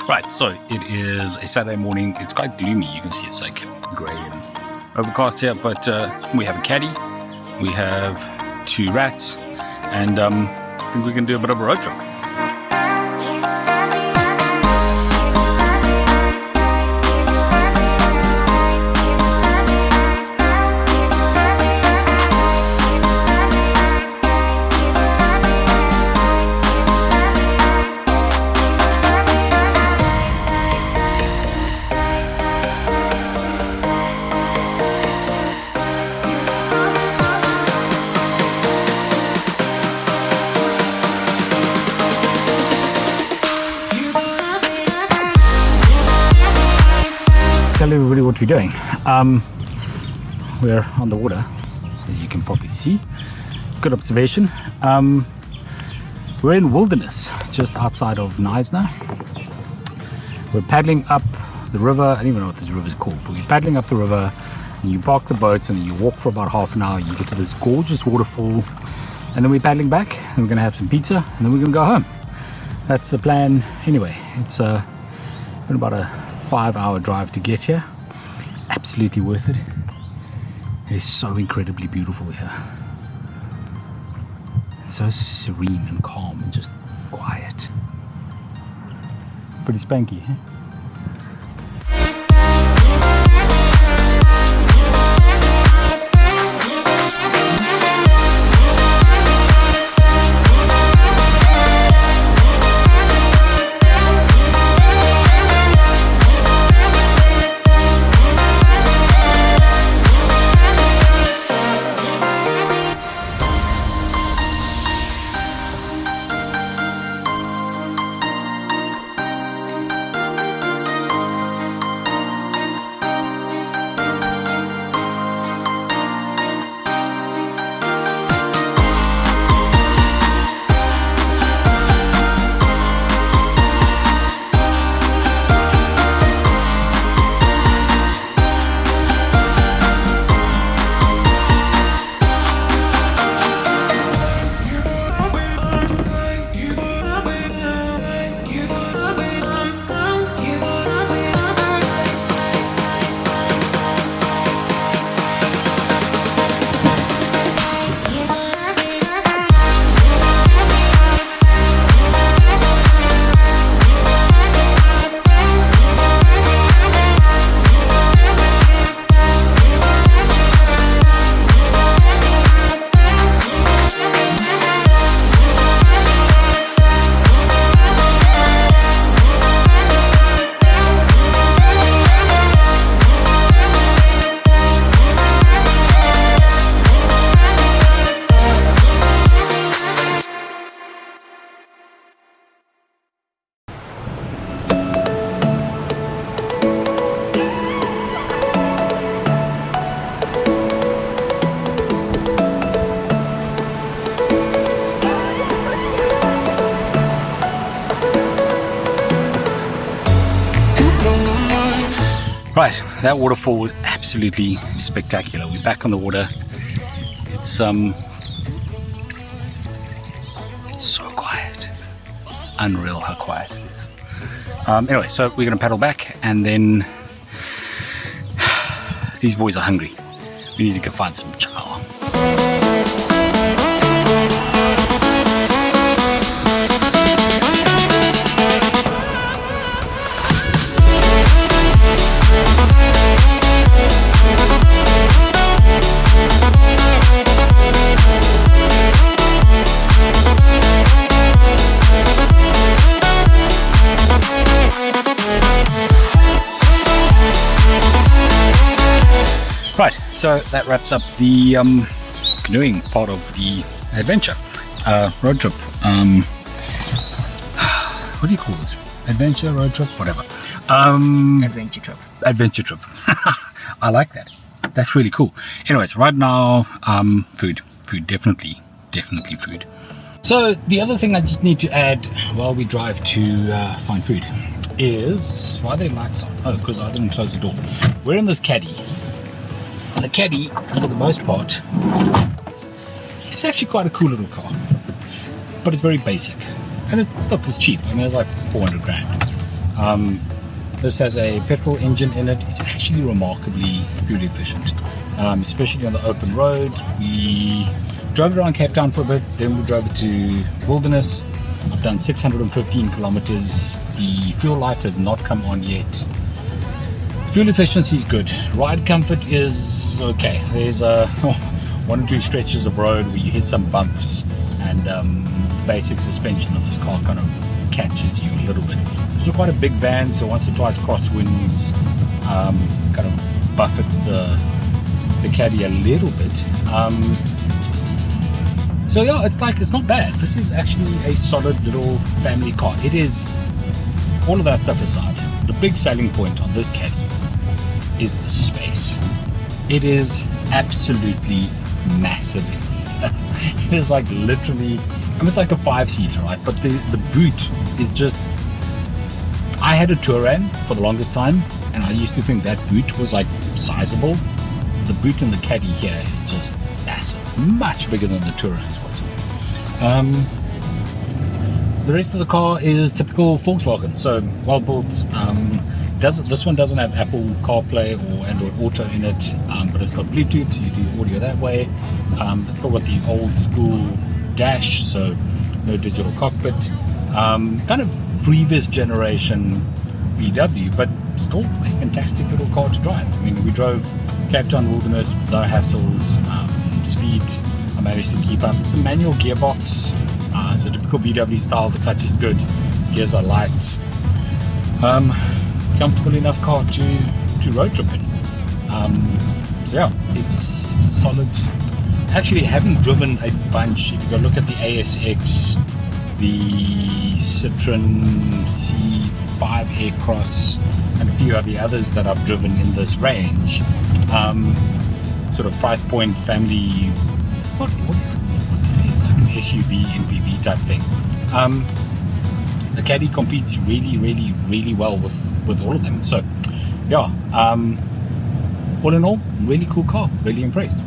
Right, so it is a Saturday morning. It's quite gloomy. You can see it's like grey and overcast here, but we have a caddy, we have 2 rats, and I think we can do a bit of a road trip. Tell everybody what we're doing. We're on the water, as you can probably see. Good observation. We're in wilderness, just outside of Neisner. We're paddling up the river. I don't even know what this river is called, but we're paddling up the river, and you park the boats, and then you walk for about half an hour. You get to this gorgeous waterfall, and then we're paddling back, and we're going to have some pizza, and then we're going to go home. That's the plan. Anyway, it's been about a 5-hour drive to get here. Absolutely worth it. It's so incredibly beautiful here. It's so serene and calm and just quiet. Pretty spanky, huh? Right, that waterfall was absolutely spectacular. We're back on the water. It's so quiet. It's unreal how quiet it is. Anyway, so we're going to paddle back, and then these boys are hungry. We need to go find some chow. Right, so that wraps up the canoeing part of the adventure, road trip. What do you call this? Adventure, road trip, whatever. Adventure trip. Adventure trip. I like that. That's really cool. Anyways, right now, food, definitely food. So the other thing I just need to add while we drive to find food is, why are there lights on? Oh, because I didn't close the door. We're in this caddy. The caddy, for the most part, it's actually quite a cool little car, but it's very basic, and it's cheap. I mean, it's like 400 grand. This has a petrol engine in it. It's actually remarkably fuel efficient, especially on the open road. We drove around Cape Town for a bit, then we drove it to Wilderness. I've done 615 kilometers. The fuel light has not come on yet. Fuel efficiency is good. Ride comfort is okay. There's one or two stretches of road where you hit some bumps, and basic suspension of this car kind of catches you a little bit. It's quite a big van, so once or twice crosswinds kind of buffets the Caddy a little bit. So yeah, it's not bad. This is actually a solid little family car. It is, all of that stuff aside, the big selling point on this Caddy is the space. It is absolutely massive. It is like literally, it's like a 5-seater, right? But the boot is just, I had a Touran for the longest time, and I used to think that boot was like sizable. The boot in the Caddy here is just massive, much bigger than the Touran's was. The rest of the car is typical Volkswagen, so well built. This one doesn't have Apple CarPlay or Android Auto in it, but it's got Bluetooth, so you do audio that way. It's got the old school dash, so no digital cockpit. Kind of previous generation VW, but still a fantastic little car to drive. I mean, we drove Cape Town Wilderness, no hassles, speed I managed to keep up. It's a manual gearbox, so typical VW style. The clutch is good, gears are light. Comfortable enough car to road trip in. So yeah, it's a solid. Actually, having driven a bunch, if you go look at the ASX, the Citroen C5 Aircross, and a few of the others that I've driven in this range, sort of price point family, what this is, like an SUV MPV type thing. The Caddy competes really well with all of them. So yeah, all in all, really cool car, really impressed.